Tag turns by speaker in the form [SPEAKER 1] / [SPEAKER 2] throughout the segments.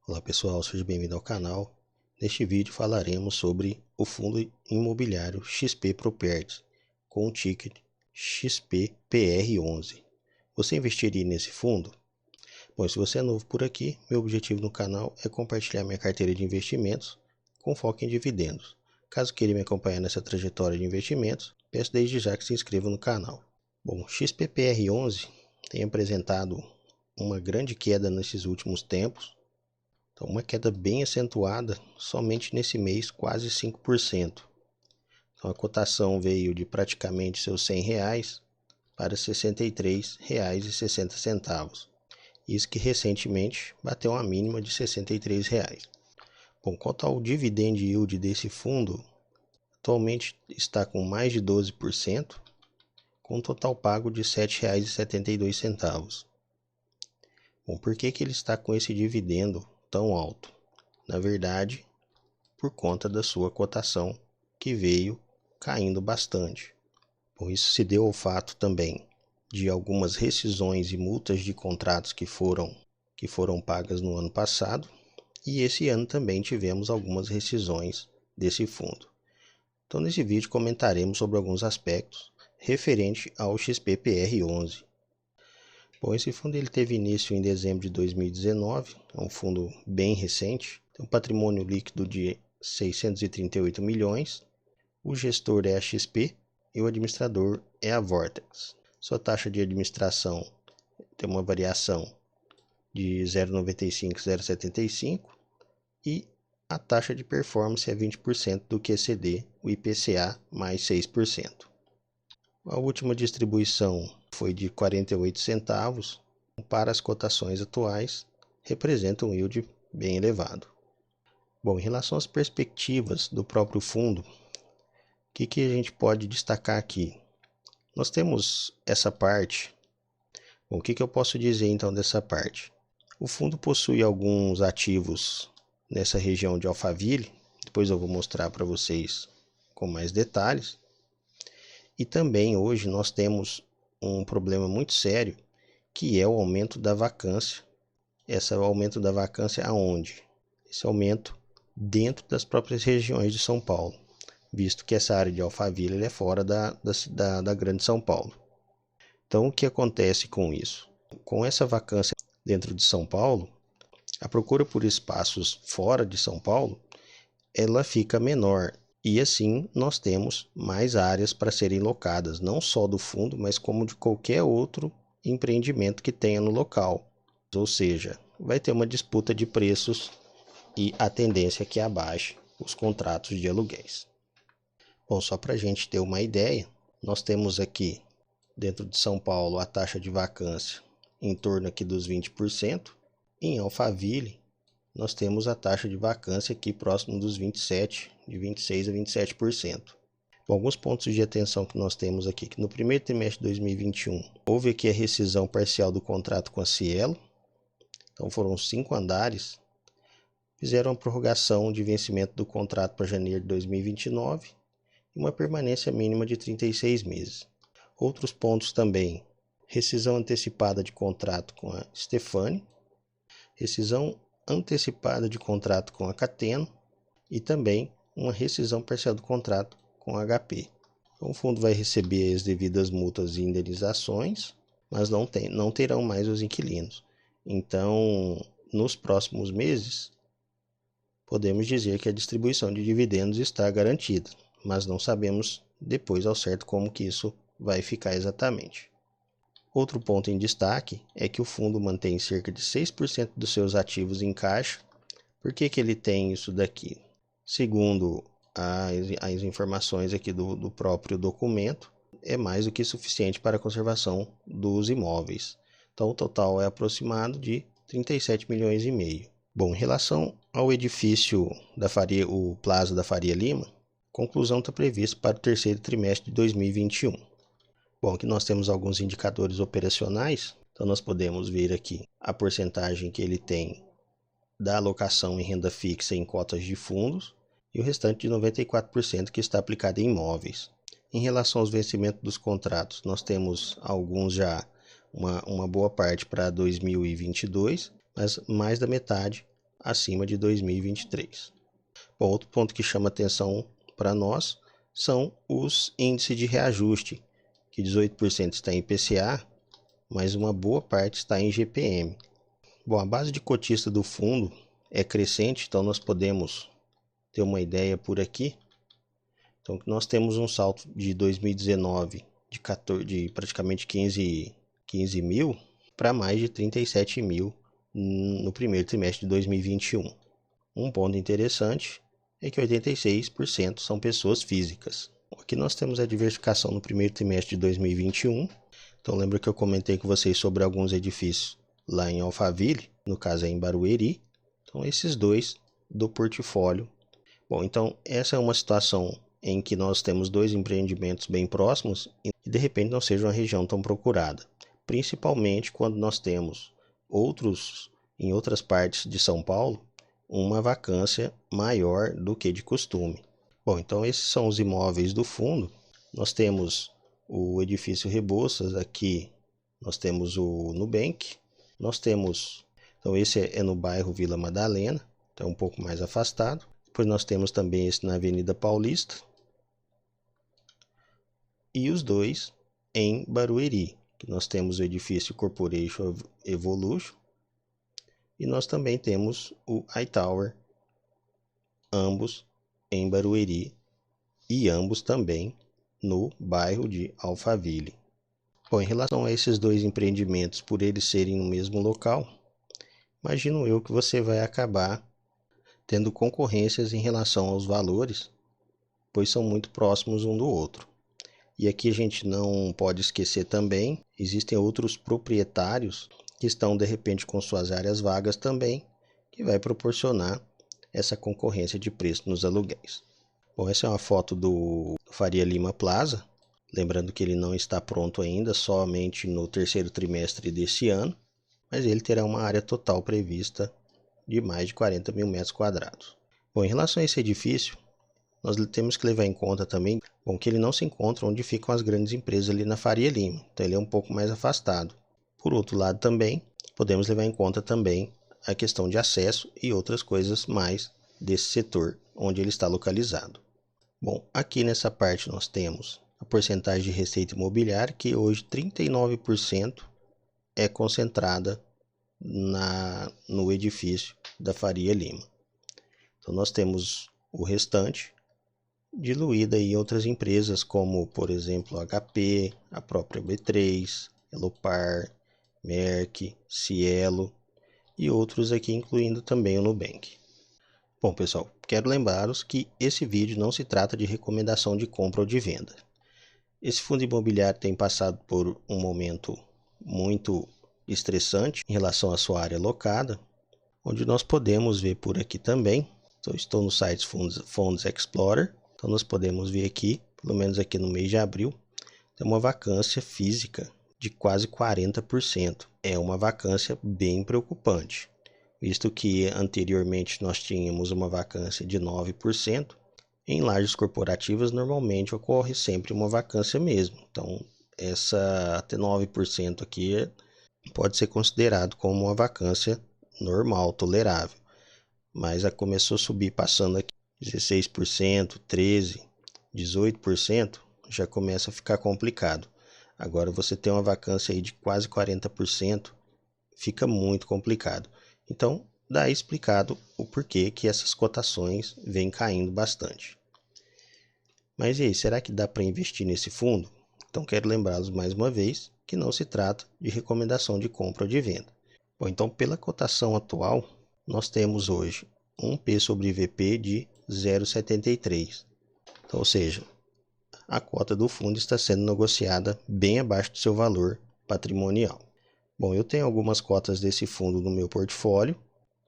[SPEAKER 1] Olá pessoal, seja bem-vindo ao canal. Neste vídeo falaremos sobre o fundo imobiliário XP Properties com o ticker XPPR11. Você investiria nesse fundo? Bom, se você é novo por aqui, meu objetivo no canal é compartilhar minha carteira de investimentos com foco em dividendos. Caso queira me acompanhar nessa trajetória de investimentos, peço desde já que se inscreva no canal. Bom, XPPR11 tem apresentado uma grande queda nesses últimos tempos. Então, uma queda bem acentuada somente nesse mês, quase 5%. Então, a cotação veio de praticamente seus R$100 para R$ 63,60. Isso que recentemente bateu uma mínima de R$ 63. Bom, quanto ao dividend yield desse fundo, atualmente está com mais de 12%, com um total pago de R$ 7,72. Bom, por que ele está com esse dividendo tão alto? Na verdade, por conta da sua cotação que veio caindo bastante. Por isso se deu ao fato também de algumas rescisões e multas de contratos que foram pagas no ano passado, e esse ano também tivemos algumas rescisões desse fundo. Então nesse vídeo comentaremos sobre alguns aspectos referente ao XPPR11. Bom, esse fundo ele teve início em dezembro de 2019, é um fundo bem recente, tem um patrimônio líquido de 638 milhões, o gestor é a XP e o administrador é a Vortex. Sua taxa de administração tem uma variação de 0,95 a 0,75 e a taxa de performance é 20% do QCD, o IPCA mais 6%. A última distribuição foi de 48 centavos, para as cotações atuais, representa um yield bem elevado. Bom, em relação às perspectivas do próprio fundo, o que a gente pode destacar aqui? Nós temos essa parte. Bom, o que eu posso dizer então dessa parte? O fundo possui alguns ativos nessa região de Alphaville, depois eu vou mostrar para vocês com mais detalhes. E também hoje nós temos um problema muito sério, que é o aumento da vacância. Esse aumento da vacância aonde? Esse aumento dentro das próprias regiões de São Paulo, visto que essa área de Alphaville é fora da grande São Paulo. Então o que acontece com isso? Com essa vacância dentro de São Paulo, a procura por espaços fora de São Paulo, ela fica menor. E assim nós temos mais áreas para serem locadas, não só do fundo, mas como de qualquer outro empreendimento que tenha no local. Ou seja, vai ter uma disputa de preços e a tendência é que abaixe os contratos de aluguéis. Bom, só para a gente ter uma ideia, nós temos aqui dentro de São Paulo a taxa de vacância em torno aqui dos 20%. Em Alphaville, nós temos a taxa de vacância aqui próximo dos 27%, de 26% a 27%. Bom, alguns pontos de atenção que nós temos aqui, que no primeiro trimestre de 2021, houve aqui a rescisão parcial do contrato com a Cielo. Então foram 5 andares, fizeram a prorrogação de vencimento do contrato para janeiro de 2029 e uma permanência mínima de 36 meses. Outros pontos também, rescisão antecipada de contrato com a Stefani, rescisão antecipada de contrato com a Cateno e também uma rescisão parcial do contrato com a HP. Então, o fundo vai receber as devidas multas e indenizações, mas não terão mais os inquilinos. Então, nos próximos meses, podemos dizer que a distribuição de dividendos está garantida, mas não sabemos depois ao certo como que isso vai ficar exatamente. Outro ponto em destaque é que o fundo mantém cerca de 6% dos seus ativos em caixa. Por que ele tem isso daqui? Segundo as informações aqui do próprio documento, é mais do que suficiente para a conservação dos imóveis. Então o total é aproximado de 37 milhões e meio. Bom, em relação ao edifício o Plaza da Faria Lima, conclusão está prevista para o terceiro trimestre de 2021. Bom, aqui nós temos alguns indicadores operacionais, então nós podemos ver aqui a porcentagem que ele tem da alocação em renda fixa em cotas de fundos e o restante de 94% que está aplicado em imóveis. Em relação aos vencimentos dos contratos, nós temos alguns já, uma boa parte para 2022, mas mais da metade acima de 2023. Bom, outro ponto que chama atenção para nós são os índices de reajuste, que 18% está em IPCA, mas uma boa parte está em IGPM. Bom, a base de cotista do fundo é crescente, então nós podemos ter uma ideia por aqui. Então nós temos um salto de 2019 de praticamente 15 mil para mais de 37 mil no primeiro trimestre de 2021. Um ponto interessante é que 86% são pessoas físicas. Aqui nós temos a diversificação no primeiro trimestre de 2021. Então lembra que eu comentei com vocês sobre alguns edifícios lá em Alphaville, no caso é em Barueri. Então esses dois do portfólio. Bom, então essa é uma situação em que nós temos dois empreendimentos bem próximos e de repente não seja uma região tão procurada. Principalmente quando nós temos em outras partes de São Paulo, uma vacância maior do que de costume. Bom, então esses são os imóveis do fundo. Nós temos o edifício Rebouças, aqui nós temos o Nubank, então esse é no bairro Vila Madalena, então um pouco mais afastado. Depois nós temos também esse na Avenida Paulista e os dois em Barueri, que nós temos o edifício Corporation Evolution e nós também temos o iTower, ambos em Barueri e ambos também no bairro de Alphaville. Bom, em relação a esses dois empreendimentos, por eles serem no mesmo local, imagino eu que você vai acabar tendo concorrências em relação aos valores, pois são muito próximos um do outro. E aqui a gente não pode esquecer também, existem outros proprietários que estão de repente com suas áreas vagas também, que vai proporcionar essa concorrência de preço nos aluguéis. Bom, essa é uma foto do Faria Lima Plaza, lembrando que ele não está pronto ainda, somente no terceiro trimestre desse ano, mas ele terá uma área total prevista de mais de 40 mil metros quadrados. Bom, em relação a esse edifício, nós temos que levar em conta também que ele não se encontra onde ficam as grandes empresas ali na Faria Lima, então ele é um pouco mais afastado. Por outro lado também, podemos levar em conta também a questão de acesso e outras coisas mais desse setor onde ele está localizado. Bom, aqui nessa parte nós temos a porcentagem de receita imobiliária, que hoje 39% é concentrada no edifício da Faria Lima. Então nós temos o restante diluída em outras empresas, como por exemplo a HP, a própria B3, Elopar, Merck, Cielo e outros aqui, incluindo também o Nubank. Bom pessoal, quero lembrá-los que esse vídeo não se trata de recomendação de compra ou de venda. Esse fundo imobiliário tem passado por um momento muito estressante em relação à sua área alocada, onde nós podemos ver por aqui também. Então, estou no site Funds Explorer, então nós podemos ver aqui, pelo menos aqui no mês de abril, tem uma vacância física de quase 40%. É uma vacância bem preocupante, visto que anteriormente nós tínhamos uma vacância de 9%. Em lajes corporativas, normalmente ocorre sempre uma vacância mesmo. Então, essa até 9% aqui pode ser considerado como uma vacância normal, tolerável. Mas começou a subir, passando aqui 16%, 13%, 18%, já começa a ficar complicado. Agora você tem uma vacância aí de quase 40%, fica muito complicado. Então, daí explicado o porquê que essas cotações vêm caindo bastante. Mas e aí, será que dá para investir nesse fundo? Então quero lembrá-los mais uma vez que não se trata de recomendação de compra ou de venda. Bom, então pela cotação atual, nós temos hoje um P sobre VP de 0,73. Então, ou seja, a cota do fundo está sendo negociada bem abaixo do seu valor patrimonial. Bom, eu tenho algumas cotas desse fundo no meu portfólio.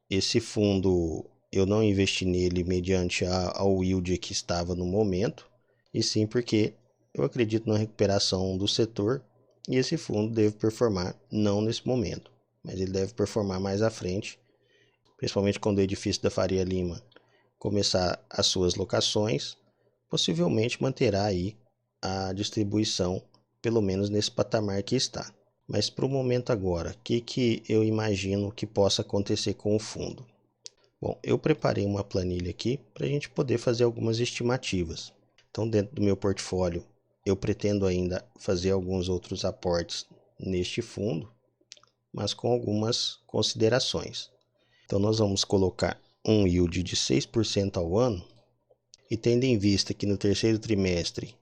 [SPEAKER 1] Esse fundo eu não investi nele mediante ao yield que estava no momento, e sim porque eu acredito na recuperação do setor e esse fundo deve performar não nesse momento, mas ele deve performar mais à frente, principalmente quando o edifício da Faria Lima começar as suas locações, possivelmente manterá aí a distribuição, pelo menos nesse patamar que está. Mas para o momento agora, o que eu imagino que possa acontecer com o fundo? Bom, eu preparei uma planilha aqui para a gente poder fazer algumas estimativas. Então, dentro do meu portfólio, eu pretendo ainda fazer alguns outros aportes neste fundo, mas com algumas considerações. Então, nós vamos colocar um yield de 6% ao ano, e tendo em vista que no terceiro trimestre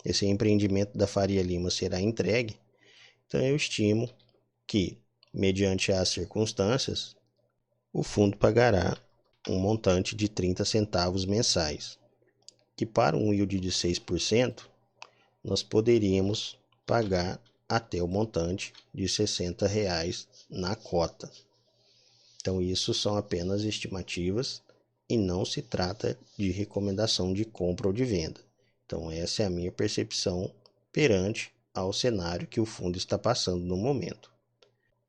[SPEAKER 1] esse empreendimento da Faria Lima será entregue, então eu estimo que, mediante as circunstâncias, o fundo pagará um montante de 30 centavos mensais, que para um yield de 6%, nós poderíamos pagar até o montante de R$ 60 na cota. Então isso são apenas estimativas e não se trata de recomendação de compra ou de venda. Então essa é a minha percepção perante ao cenário que o fundo está passando no momento.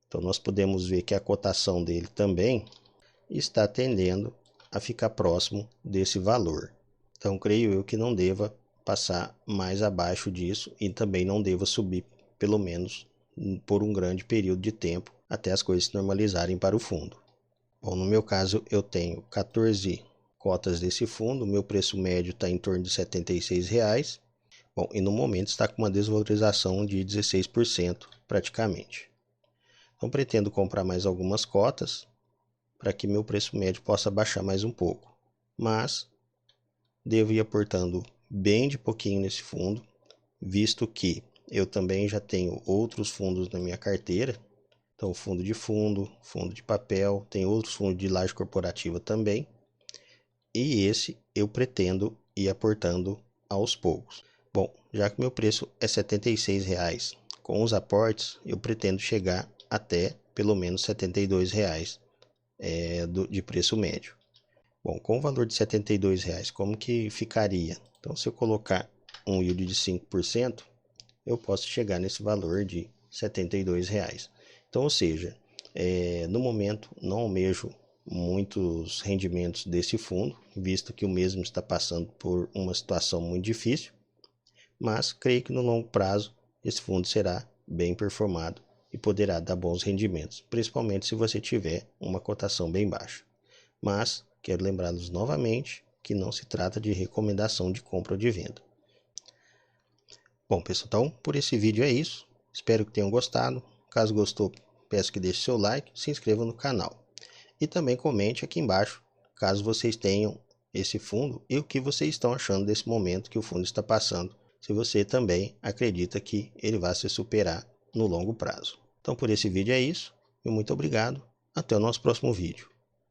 [SPEAKER 1] Então nós podemos ver que a cotação dele também está tendendo a ficar próximo desse valor. Então creio eu que não deva passar mais abaixo disso e também não deva subir, pelo menos por um grande período de tempo, até as coisas se normalizarem para o fundo. Bom, no meu caso eu tenho 14 cotas desse fundo, meu preço médio está em torno de R$ 76. Bom, e no momento está com uma desvalorização de 16% praticamente. Então pretendo comprar mais algumas cotas para que meu preço médio possa baixar mais um pouco. Mas devo ir aportando bem de pouquinho nesse fundo, visto que eu também já tenho outros fundos na minha carteira. Então, fundo de papel, tem outros fundos de laje corporativa também. E esse eu pretendo ir aportando aos poucos. Bom, já que meu preço é R$ 76, com os aportes eu pretendo chegar até pelo menos R$ 72 de preço médio. Bom, com o valor de R$ 72, como que ficaria? Então, se eu colocar um yield de 5%, eu posso chegar nesse valor de R$ 72. Então, ou seja, no momento não almejo muitos rendimentos desse fundo, visto que o mesmo está passando por uma situação muito difícil, mas creio que no longo prazo esse fundo será bem performado e poderá dar bons rendimentos, principalmente se você tiver uma cotação bem baixa. Mas quero lembrá-los novamente que não se trata de recomendação de compra ou de venda. Bom, pessoal, então por esse vídeo é isso. Espero que tenham gostado. Caso gostou, peço que deixe seu like, se inscreva no canal. E também comente aqui embaixo, caso vocês tenham esse fundo e o que vocês estão achando desse momento que o fundo está passando. Se você também acredita que ele vai se superar no longo prazo. Então por esse vídeo é isso. E muito obrigado. Até o nosso próximo vídeo.